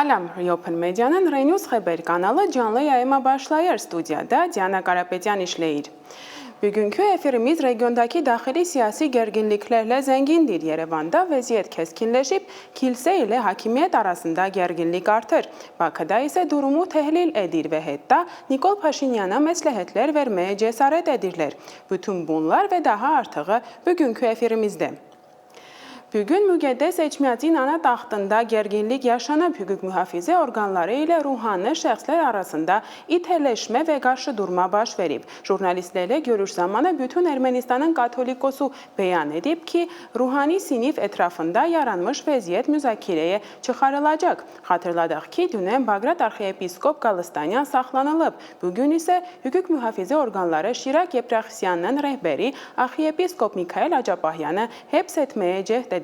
Salam, Open Media'nın Renews Haber kanalı canlı yayıma başlayır. Stüdyoda Diana Karapetyan işleyir. Bugünkü efirimiz regiondaki dahili siyasi gerginliklerle zengindir. Yerevan'da vaziyet keskinleşip kilise ile hakimiyet arasında gerginlik artır. Bakı'da ise durumu tehlil edir ve hatta Nikol Paşinyan'a məsləhətlər vermeye cesaret edirler. Bütün bunlar ve daha artığı bugünkü efirimizde. Bugün müqəddəs Eçmiadzin ana taxtında gerginlik yaşanıb, hüquq mühafizə orqanları ilə ruhani şəxslər arasında itələşmə və qarşı durma baş verib. Jurnalistlərlə görüş zamanı bütün Ermənistanın katolikosu beyan edib ki, ruhani sinif ətrafında yaranmış vəziyyət müzakirəyə çıxarılacaq. Xatırladaq ki, dünən Bağrat arxiyepiskop Qalstanyan saxlanılıb. Bugün isə hüquq mühafizə orqanları Şirak Yepraxisyanın rəhbəri arxiyepiskop Mikhail Acapahyanı həbs etməyə cəhd ediblər.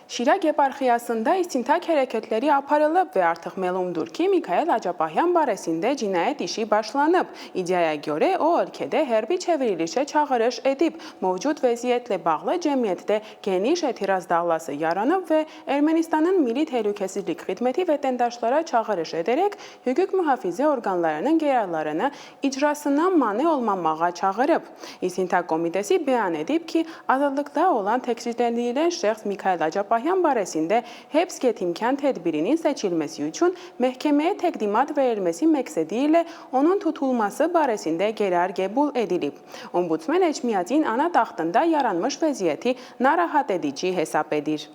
Şirak eparxiyasında istintaq hərəkətləri aparılıb və artıq məlumdur ki, Mikhail Acapahyan barəsində cinayət işi başlanıb. İddiaya görə o ölkədə hərbi çevrilişə çağırış edib. Mövcud vəziyyətlə bağlı cəmiyyətdə geniş etiraz dalgası yaranıb və Ermənistanın Milli Təhlükəsizlik Xidməti vətəndaşlara çağırış edərək hüquq mühafizə orqanlarının qərarlarını icrasından mane olmamağa çağırıb. İstintaq komitəsi bəyan edib ki, azadlıqda olan təqsirləndirilən şəxs Mikhail Acapahyan barəsində həbs imkan tədbirinin seçilməsi üçün məhkəməyə təqdimat verilməsi məqsədi ilə onun tutulması barəsində qərar qəbul edilib. Ombudsman Eçmiadzin ana taxtında yaranmış vəziyyəti narahat edici hesab edir.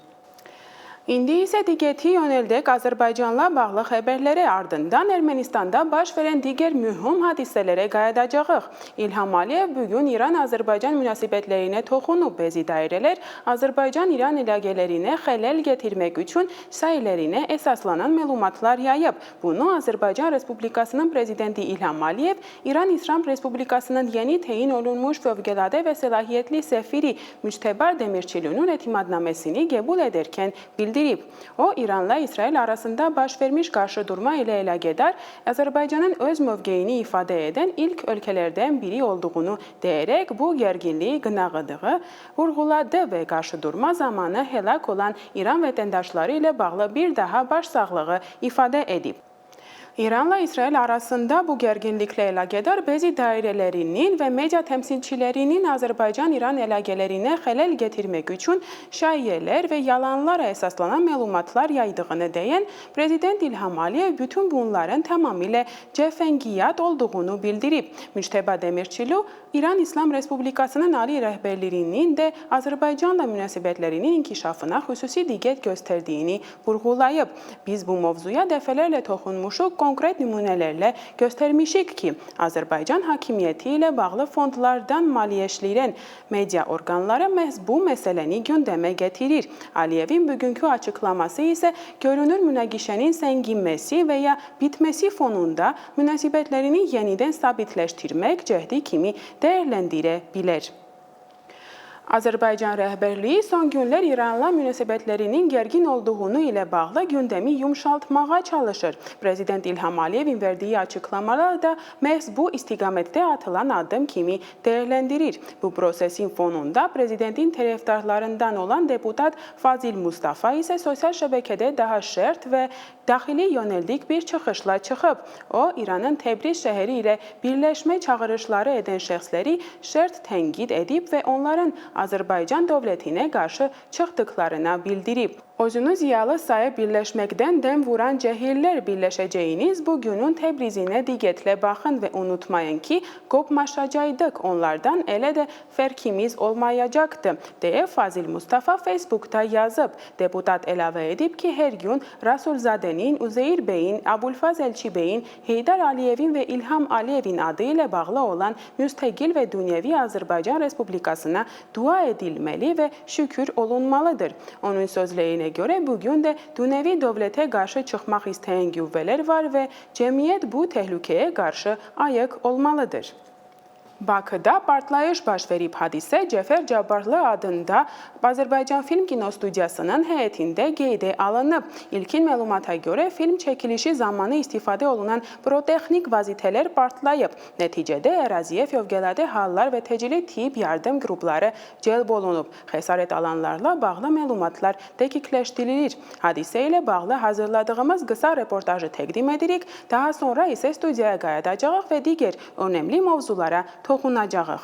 İndi isə diqqəti yönəldək Azərbaycanla bağlı xəbərlərə, ardından Ermənistanda baş verən digər mühüm hadisələrə qayıdacağıq. İlham Əliyev bugün İran-Azərbaycan münasibətlərinə toxunub. Bəzi dairələr Azərbaycan-İran əlaqələrinə xələl gətirmək üçün sayılarına əsaslanan məlumatlar yayıb. Bunu Azərbaycan Respublikasının prezidenti İlham Əliyev, İran İslam Respublikasının yeni təyin olunmuş fövqəladə və səlahiyyətli səfiri Müctəba Demirçilinin etimadnaməsini qəbul edərkən bildirib. O, İranla İsrail arasında baş vermiş qarşıdurma ilə əlaqədar Azərbaycanın öz mövqeyini ifadə edən ilk ölkələrdən biri olduğunu deyərək bu gərginliyi qınağıdığı vurğuladı və qarşıdurma zamanı həlak olan İran vətəndaşları ilə bağlı bir daha başsağlığı ifadə edib. İranla İsrail arasında bu gərginliklə əlaqədar bəzi dairələrinin və media təmsilçilərinin Azərbaycan-İran əlaqələrinə xələl gətirmək üçün şayiələr və yalanlara əsaslanan məlumatlar yaydığını deyən Prezident İlham Əliyev bütün bunların tamamilə cəfəngiyyat olduğunu bildirib. Müctəba Demirçili İran İslam Respublikasının ali rəhbərlərinin də Azərbaycanla münasibətlərinin inkişafına xüsusi diqqət göstərdiyini vurğulayıb. Biz bu mövzuya dəfələrlə toxunmuşuq, konkret nümunələrlə göstərmişik ki, Azərbaycan hakimiyyəti ilə bağlı fondlardan maliyyələşdirilən media orqanları məhz bu məsələni gündəmə gətirir. Əliyevin bugünkü açıqlaması isə görünür münaqişənin sənginməsi və ya bitməsi fonunda münasibətlərini yenidən sabitləşdirmək cəhdi kimi dəyərləndirə bilər. Azərbaycan rəhbərliyi son günlər İranla münasibətlərinin gərgin olduğunu ilə bağlı gündəmi yumşaltmağa çalışır. Prezident İlham Əliyevin verdiyi açıqlamalar da məhz bu istiqamətdə atılan addım kimi dəyərləndirir. Bu prosesin fonunda prezidentin tərəfdarlarından olan deputat Fazil Mustafa isə sosial şəbəkədə daha şərt və daxili yönəldik bir çıxışla çıxıb. O, İranın Təbriz şəhəri ilə birləşmə çağırışları edən şəxsləri şərt tənqid edib və onların Azərbaycan dövlətinə qarşı çıxdıqlarına bildirib. Özünü ziyalı sayıb birləşməkdən dəm vuran cəhillər birləşəcəyiniz bu günün Təbrizinə diqqətlə baxın və unutmayın ki, qopmaşacaqdıq. Onlardan elə də fərqimiz olmayacaqdı, deyə Fazil Mustafa Facebookda yazıb. Deputat əlavə edib ki, hər gün Rasulzadənin, Üzeyir bəyin, Abulfaz Elçi bəyin, Heydər Əliyevin və İlham Əliyevin adı ilə bağlı olan müstəqil və dünyəvi Azərbaycan Respublikasına dua edilməli və şükür olunmalıdır. Onun sözlərinə görə bugün də dünyəvi dövlətə qarşı çıxmaq istəyən qüvvələr var və cəmiyyət bu təhlükəyə qarşı ayıq olmalıdır. Bakıda partlayış baş verib hadisə Cəfər Cabbarlı adında Azərbaycan Film Kinostudiyasının heyətində qeydə alınıb. İlkin məlumata görə film çəkilişi zamanı istifadə olunan pirotexnik vazitələr partlayıb. Nəticədə əraziyə fövqəladə hallar və təcili tibb yardım qrupları cəlb olunub. Xəsarət alanlarla bağlı məlumatlar dəqiqləşdirilir. Hadisə ilə bağlı hazırladığımız qısa reportajı təqdim edirik. Daha sonra isə studiyaya qayıdacağıq və digər önəmli mövzulara toxunacağıq.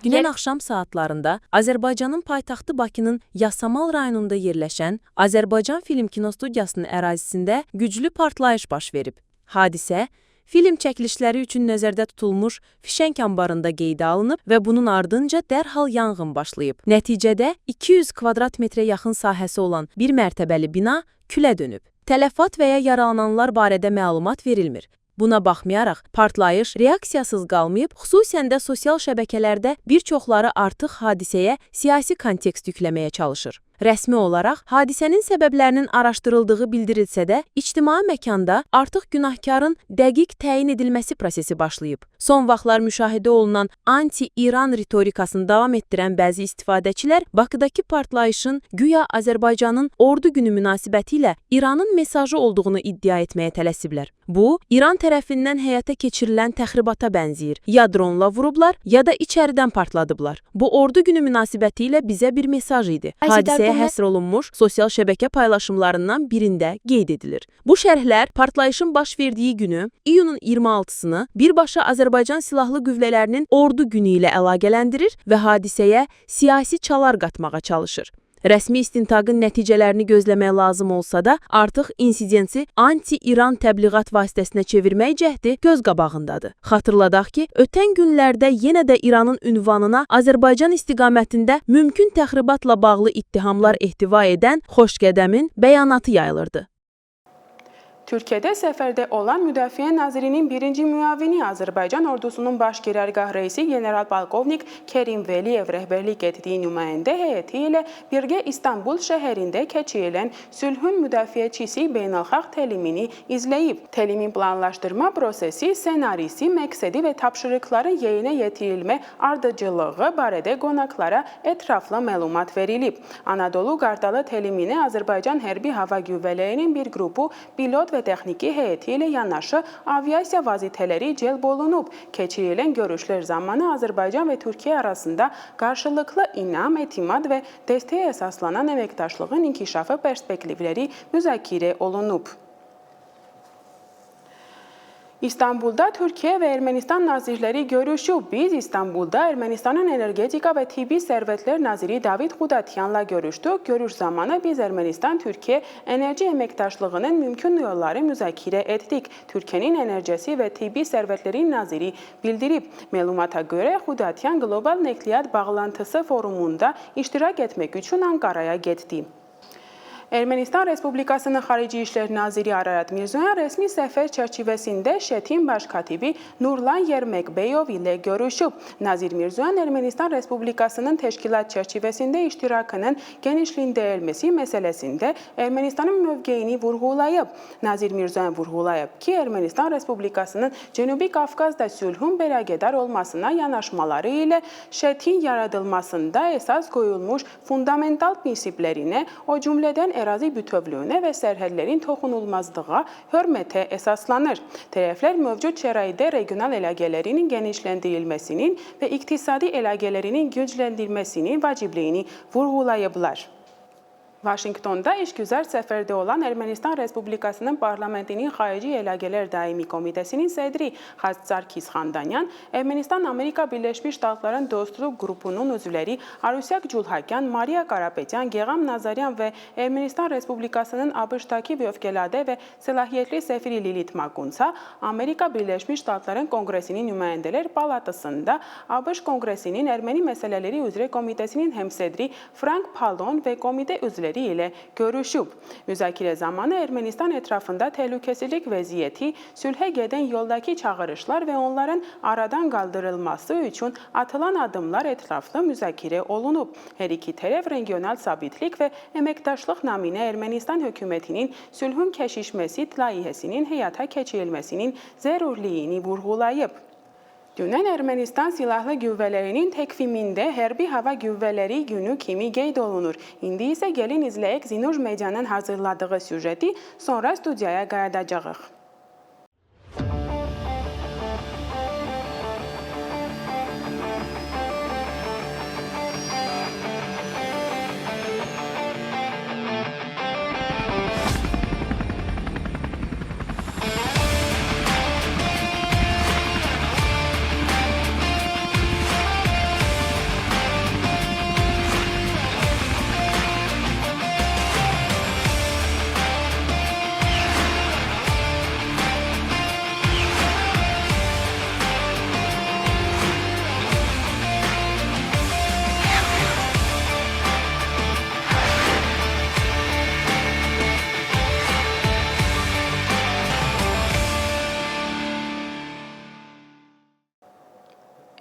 Dünən axşam saatlarında Azərbaycanın paytaxtı Bakının Yasamal rayonunda yerləşən Azərbaycan Film Kinostudiyasının ərazisində güclü partlayış baş verib. Hadisə, film çəkilişləri üçün nəzərdə tutulmuş fişəng anbarında qeydə alınıb və bunun ardınca dərhal yanğın başlayıb. Nəticədə 200 kvadrat metrə yaxın sahəsi olan bir mərtəbəli bina külə dönüb. Tələfat və ya yaralananlar barədə məlumat verilmir. Buna baxmayaraq, partlayış reaksiyasız qalmayıb, xüsusən də sosial şəbəkələrdə bir çoxları artıq hadisəyə siyasi kontekst yükləməyə çalışır. Rəsmi olaraq hadisənin səbəblərinin araşdırıldığı bildirilsə də, ictimai məkanda artıq günahkarın dəqiq təyin edilməsi prosesi başlayıb. Son vaxtlar müşahidə olunan anti-İran ritorikasını davam etdirən bəzi istifadəçilər Bakıdakı partlayışın güya Azərbaycanın Ordu Günü münasibətilə İranın mesajı olduğunu iddia etməyə tələsiblər. Bu, İran tərəfindən həyata keçirilən təxribata bənzəyir. Ya dronla vurublar, ya da içəridən partladıblar. Bu Ordu Günü münasibətilə bizə bir mesaj idi. Hadisəyə həsr olunmuş sosial şəbəkə paylaşımlarından birində qeyd edilir. Bu şərhlər partlayışın baş verdiyi günü, iyunun 26-sını birbaşa Azərbaycan Silahlı Qüvvələrinin Ordu Günü ilə əlaqələndirir və hadisəyə siyasi çalar qatmağa çalışır. Rəsmi istintaqın nəticələrini gözləmək lazım olsa da, artıq insidenti anti-İran təbliğat vasitəsinə çevirmək cəhdi göz qabağındadır. Xatırladaq ki, ötən günlərdə yenə də İranın ünvanına Azərbaycan istiqamətində mümkün təxribatla bağlı ittihamlar ehtiva edən Xoşgədəmin bəyanatı yayılırdı. Türkiyədə səfərdə olan Müdafiə Nazirinin birinci müavini Azərbaycan ordusunun baş qərargah reisi general-polkovnik Kerim Veliyev rəhbərlik etdiyi nümayəndə heyəti ilə birgə İstanbul şəhərində keçirilən sülhün müdafiəçisi beynəlxalq təlimini izləyib. Təlimin planlaşdırma prosesi, ssenarisi, məqsədi və tapşırıqların yerinə yetirilmə ardıcılığı barədə qonaqlara ətraflı məlumat verilib. Anadolu Qartalı təlimini Azərbaycan Hərbi Hava Qüvvələrinin bir qrupu pilot və texniki heyəti ilə yanaşı aviasiya vazitələri cəlb olunub. Keçirilən görüşlər zamanı Azərbaycan və Türkiyə arasında qarşılıqlı inam, etimad və dəstəyə əsaslanan əməkdaşlığın inkişafı perspektivləri müzakirə olunub. İstanbulda Türkiyə və Ermənistan nazirləri görüşüb. Biz İstanbulda Ermənistanın Energetika və Tibbi Sərvətlər naziri David Xudatyanla görüşdük. Görüş zamanı biz Ermənistan-Türkiyə enerji əməkdaşlığının mümkün yolları müzakirə etdik. Türkiyənin Enerjisi və Tibbi Sərvətlərin naziri bildirib. Məlumata görə Xudatyan Qlobal Nəqliyyat Bağlantısı forumunda iştirak etmək üçün Ankaraya getdi. Ermənistan Respublikasının Xarici İşlər Naziri Ararat Mirzoyan rəsmi səfər çərçivəsində Şətin baş katibi Nurlan Yerməkbəyov ilə görüşüb. Nazir Mirzoyan Ermənistan Respublikasının təşkilat çərçivəsində iştirakının genişləndirilməsi məsələsində Ermənistanın mövqeyini vurğulayıb. Nazir Mirzoyan vurğulayıb ki, Ermənistan Respublikasının Cənubi Qafqazda sülhün bərəqədar olmasına yanaşmaları ilə Şətin yaradılmasında əsas qoyulmuş fundamental prinsiplərinə, o cümlədən ərazi bütövlüyünə və sərhədlərin toxunulmazlığa, hörmətə əsaslanır. Tərəflər mövcud şəraitdə regional əlaqələrinin genişləndirilməsinin və iqtisadi əlaqələrinin gücləndirilməsinin vacibliyini vurğulayıblar. Vaşinqtonda işgüzar səfərdə olan Ermənistan Respublikasının Parlamentinin Xarici Əlaqələr Daimi Komitəsinin sədri Sarkis Xandanyan, Ermənistan-Amerika Birləşmiş Ştatların dostluq qrupunun üzvləri Arusyak Culhakyan, Mariya Karapetyan, Geğam Nazaryan və Ermənistan Respublikasının ABŞ-dakı fövqəladə və səlahiyyətli səfiri Lilit Makunsa, Amerika Birləşmiş Ştatların Konqresinin nümayəndələr palatısında ABŞ Konqresinin Erməni məsələləri üzrə komitəsinin həmsədri Frank Pallon və komitə üzvləri ilə görüşüb. Müzakirə zamanı Ermənistan ətrafında təhlükəsizlik vəziyyəti, sülhə gedən yoldakı çağırışlar və onların aradan qaldırılması üçün atılan addımlar ətraflı müzakirə olunub. Hər iki tərəf regional sabitlik və əməkdaşlıq naminə Ermənistan hökumətinin sülhün kəşişməsi layihəsinin həyata keçirilməsinin zərurliyini vurğulayıb. Dünən Ermənistan Silahlı Qüvvələrinin təqvimində Hərbi Hava Qüvvələri günü kimi qeyd olunur. İndi isə gəlin izləyək Zinur Medianın hazırladığı süjeti, sonra studiyaya qayıdacağıq.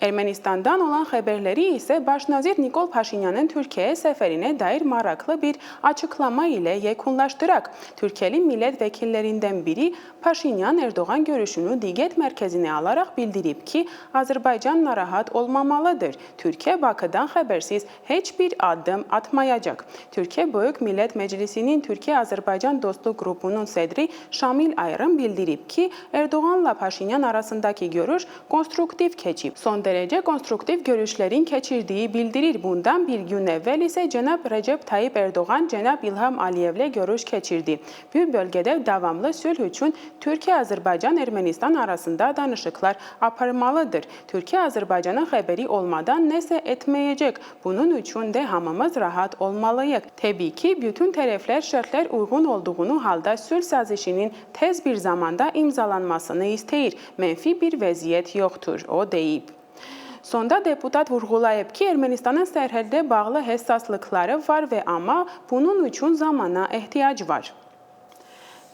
Ermənistandan olan xəbərləri isə Başnazir Nikol Paşinyanın Türkiyəyə səfərinə dair maraqlı bir açıqlama ilə yekunlaşdıraq. Türkiyəli millət vəkillərindən biri Paşinyan Erdoğan görüşünü diqqət mərkəzinə alaraq bildirib ki, Azərbaycan narahat olmamalıdır. Türkiyə Bakıdan xəbərsiz heç bir addım atmayacaq. Türkiyə Böyük Millət Məclisinin Türkiyə-Azərbaycan Dostluq qrupunun sədri Şamil Ayrım bildirib ki, Erdoğanla Paşinyan arasındakı görüş konstruktiv keçib. Son dərəcə konstruktiv görüşlərin keçirdiyi bildirir. Bundan bir gün əvvəl isə cənab Recep Tayyip Erdoğan cənab İlham Aliyevlə görüş keçirdi. Bu bölgədə davamlı sülh üçün Türkiyə-Azərbaycan-Ermənistan arasında danışıqlar aparılmalıdır. Türkiyə-Azərbaycanın xəbəri olmadan nəsə etməyəcək. Bunun üçün də hamımız rahat olmalıyıq. Təbii ki, bütün tərəflər şərtlər uyğun olduğunu halda sülh sazişinin tez bir zamanda imzalanmasını istəyir. Mənfi bir vəziyyət yoxdur, o deyib. Sonda deputat vurğulayıb ki, Ermənistanın sərhəddə bağlı həssaslıqları var və amma bunun üçün zamana ehtiyac var.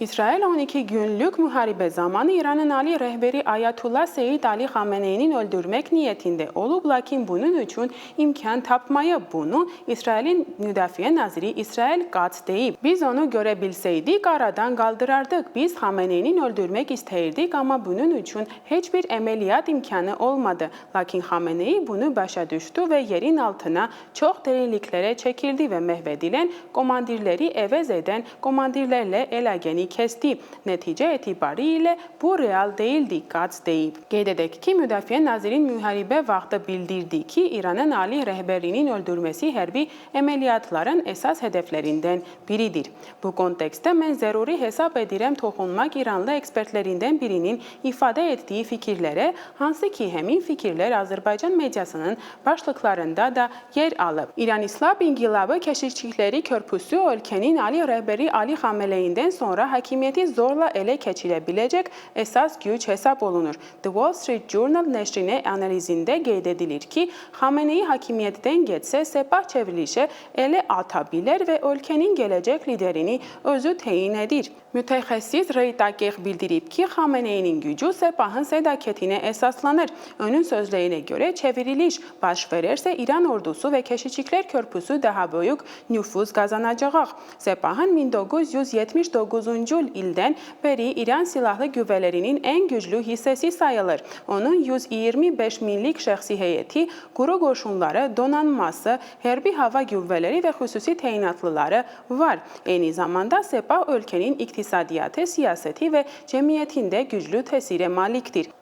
İsrail 12 günlük müharibə zamanı İranın ali rəhbəri Ayatullah Seyid Ali Xameneyinin öldürmək niyyətində olub, lakin bunun üçün imkan tapmayıb. Bunu İsrailin Müdafiə Naziri İsrail Katz deyib. Biz onu görə bilsəydik, aradan qaldırardıq. Biz Xameneyinin öldürmək istəyirdik, amma bunun üçün heç bir əməliyyat imkanı olmadı. Lakin Xameneyi bunu başa düşdü və yerin altına çox dərinliklərə çəkildi və məhv edilən komandirləri əvəz edən komandirlərlə əlaqəni kəsdi. Nəticə etibarilə bu real deyildi, Katz deyib. Qeyd edək ki, Müdafiə Nazirinin müharibə vaxtı bildirdi ki, İranın ali rəhbərinin öldürməsi hərbi əməliyyatların əsas hədəflərindən biridir. Bu kontekstdə mən zəruri hesab edirəm toxunmaq İranlı ekspertlərindən birinin ifadə etdiyi fikirlərə, hansı ki, həmin fikirlər Azərbaycan mediasının başlıqlarında da yer alıb. İran İslam İnqilabı Keşikçiləri Körpüsü ölkənin ali rəhbəri Ali Xameneyindən sonra hakimiyyəti zorla ələ keçirə biləcək əsas güc hesab olunur. The Wall Street Journal nəşrinə analizində qeyd edilir ki, Xameneyi hakimiyyətdən getsə Sepah çevrilişə ələ ata bilər və ölkənin gələcək liderini özü təyin edir. Mütəxəssis Rey Takeh bildirib ki, Xameneyinin gücü Sepahın sədakətinə əsaslanır. Onun sözləyinə görə çevriliş baş verərsə İran ordusu və Keşikçilər Körpüsü daha böyük nüfuz qazanacaq. Sepahın 1979-cu ildən bəri İran Silahlı Qüvvələrinin ən güclü hissəsi sayılır. Onun 125 minlik şəxsi heyəti, quru qoşunları, donanması, hərbi hava qüvvələri və xüsusi təyinatlıları var. Eyni zamanda Sepah ölkənin iqtisadiyyatı, siyasəti və cəmiyyətində güclü təsirə malikdir.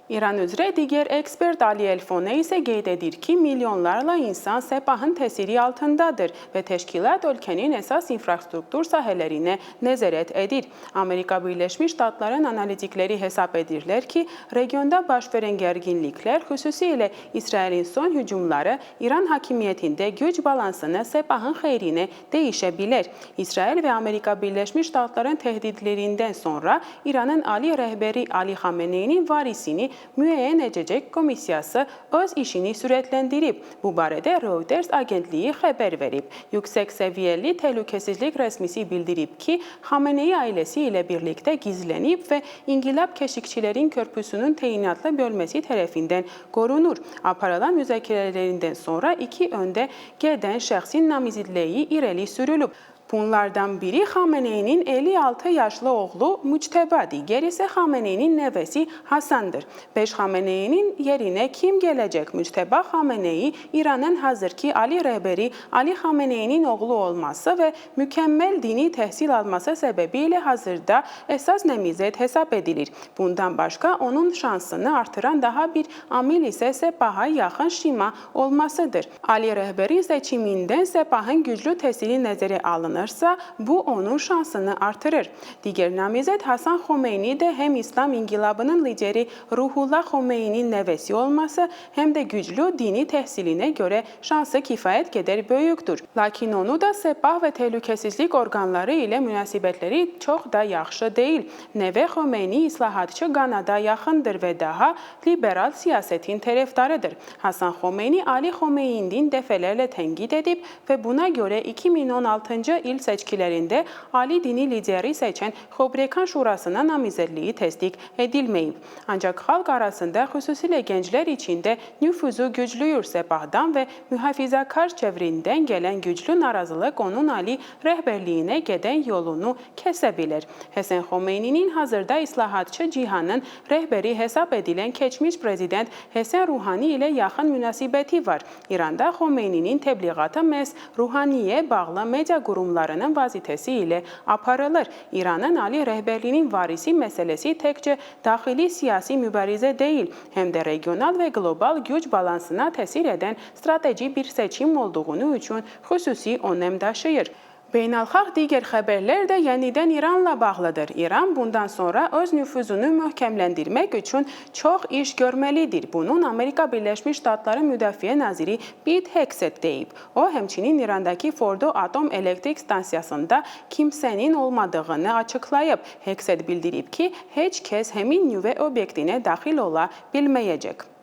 İran üzrə digər ekspert Ali Elfonə isə qeyd edir ki, milyonlarla insan Sepahın təsiri altındadır və təşkilat ölkənin əsas infrastruktur sahələrinə nəzarət edir. Amerika Birləşmiş Ştatların analitikləri hesab edirlər ki, regionda baş verən gərginliklər, xüsusilə İsrailin son hücumları İran hakimiyyətində güc balansını Sepahın xeyrinə dəyişə bilər. İsrail və Amerika Birləşmiş Ştatların təhdidlərindən sonra İranın ali rəhbəri Ali Xameneyinin varisini müəyyən edəcək komissiyası öz işini sürətləndirib. Bu barədə Reuters agentliyi xəbər verib. Yüksək səviyyəli təhlükəsizlik rəsmisi bildirib ki, Xameneyi ailəsi ilə birlikdə gizlənib və İnqilab Keşikçilərin Körpüsünün təyinatlı bölməsi tərəfindən qorunur. Aparılan müzakirələrindən sonra iki öndə gedən şəxsin namizədliyi irəli sürülüb. Bunlardan biri Xameneinin 56 yaşlı oğlu Müçteba, diğeri ise Xameneinin nevesi Hasan'dır. 5 Xameneinin yerine kim gelecek? Müçteba Xamenei, İran'ın hazırki Ali rehberi Ali Xameneinin oğlu olması ve mükemmel dini tehsil alması sebebiyle hazırda esas nemizet hesap edilir. Bundan başka onun şansını artıran daha bir amil ise Sepah'a yakın Şima olmasıdır. Ali rehberi seçiminden Sepah'ın güçlü tesiri nezere alınırsa bu onun şansını artırır. Diğer namizet Hasan Xomeyni de hem İslam İnkılabı'nın lideri Ruhullah Xomeyni'nin nevesi olması hem de güçlü dini tehsiline göre şansı kifayet kadar büyüktür. Lakin onu da Sepah ve təhlükəsizlik organları ile münasibetleri çok da yaxşı değil. Neve Xomeyni islahatçı Ganada yaxındır ve daha liberal siyasetin taraftarıdır. Hasan Xomeyni Ali Xomeyni'nin defelerle tenkit edip ve buna göre 2016 il seçkilerinde Ali dini lideri seçen Xobrekan Şurası'na namizetliği təsdiq edilmeyip. Ancak halk arasında xüsusilə gençler içinde nüfuzu güçlüyür. Sepah'dan ve mühafizakar çevrinden gelen güçlü narazılık onun Ali rehberliğine giden yolunu kesebilir. Hasan Xomeyni'nin hazırda islahatçı cihanın rehberi hesap edilen keçmiş prezident Hasan Ruhani ile yakın münasibeti var. İran'da Xomeyni'nin tebliğatı məhz Ruhani'ye bağlı medya kurumlarının vasitesiyle aparılır. İran'ın Ali rehberliğinin varisi meselesi tekçe daxili siyasi mübarize değil, hem de regional ve global güç balansına tesir eden strateji bir seçim olduğunu için xüsusi önem taşıyır. Beynəlxalq digər xəbərlər də yenidən İranla bağlıdır. İran bundan sonra öz nüfuzunu möhkəmləndirmək üçün çox iş görməlidir. Bunun Amerika Birləşmiş Ştatları Müdafiə Naziri Pete Hegseth deyib. O, həmçinin İrandakı Fordo Atom Elektrik Stansiyasında kimsənin olmadığını açıqlayıb. Hegseth bildirib ki, heç kəs həmin nüvə obyektinə daxil ola bilməyəcək.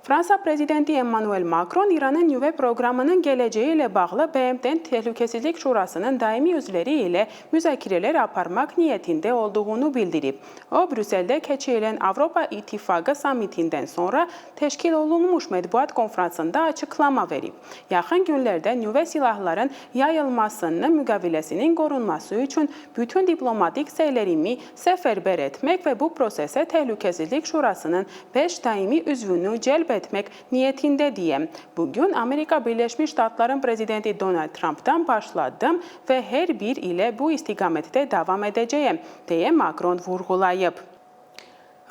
Fransa prezidenti Emmanuel Macron, İran'ın nüvə programının geleceği ile bağlı BMT Təhlükəsizlik Şurasının daimi üzvləri ilə müzakirələr aparmaq niyetinde olduğunu bildirib. O, Brüssel'de keçirilən Avropa İttifaqı samitinden sonra təşkil olunmuş mətbuat konferansında açıklama verib. Yaxın günlərdə nüvə silahların yayılmasının müqaviləsinin qorunması üçün bütün diplomatik səylərimi səfərbər etmək və bu prosesə Təhlükəsizlik Şurasının 5 daimi üzvünü cəlb etmek niyetinde diyem. Bugün Amerika Birleşmiş Ştatların prezidenti Donald Trump'tan başladım ve her bir ile bu istikamette devam edeceğim diye Macron vurgulayıb.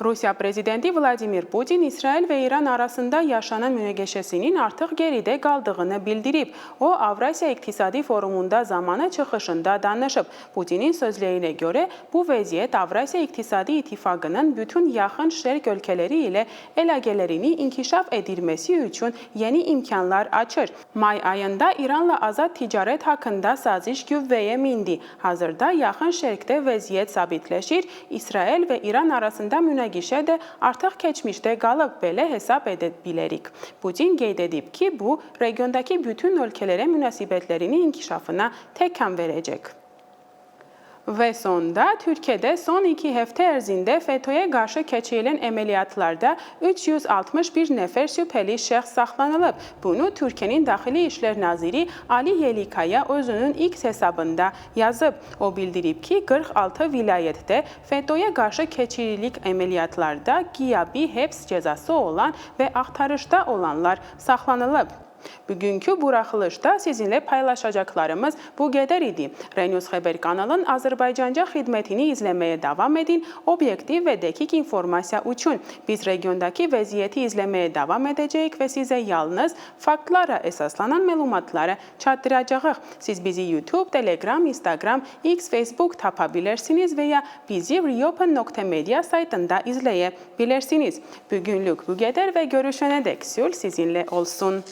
Rusya prezidenti Vladimir Putin, İsrail ve İran arasında yaşanan münaqişəsinin artıq geridə qaldığını bildirib. O, Avrasiya İqtisadi Forumunda zamanı çıxışında danışıb. Putinin sözlerinə görə bu vəziyyət Avrasiya İqtisadi İttifaqının bütün yaxın şərq ölkələri ilə əlaqələrini inkişaf edilməsi üçün yeni imkanlar açır. May ayında İranla azad ticarət haqqında saziş qüvvəyə mindi. Hazırda yaxın şərqdə vəziyyət sabitləşir. İsrail və İran arasında münaqişə də artıq keçmişdə qalıb, belə hesab edə bilərik. Putin qeyd edib ki, bu, regiondakı bütün ölkələrə münasibətlərinin inkişafına təkan verəcək. Ve sonda Türkiye'de son 2 həftə ərzində FETÖ'ye qarşı keçirilən əməliyyatlarda 361 nəfər şübhəli şəxs saxlanılıb. Bunu Türkiye'nin Daxili İşlər Naziri Ali Yelikaya özünün X hesabında yazıb. O bildirib ki, 46 vilayətdə FETÖ'ye qarşı keçirilik əməliyyatlarda qiyabi həbs cəzası olan və axtarışda olanlar saxlanılıb. Bugünkü buraxılışda sizinle paylaşacaklarımız bu qədər idi. RENews Xəbər kanalın Azərbaycanca xidmətini izləməyə davam edin. Obyektiv və dəqiq informasiya üçün biz regiondakı vəziyyəti izləməyə davam edəcəyik və sizə yalnız faktlara əsaslanan məlumatları çatdıracağıq. Siz bizi YouTube, Telegram, Instagram, X, Facebook tapa bilirsiniz veya bizi reopen.media saytında izləyə bilirsiniz. Bugünlük bu qədər və görüşənədək sülh sizinle olsun.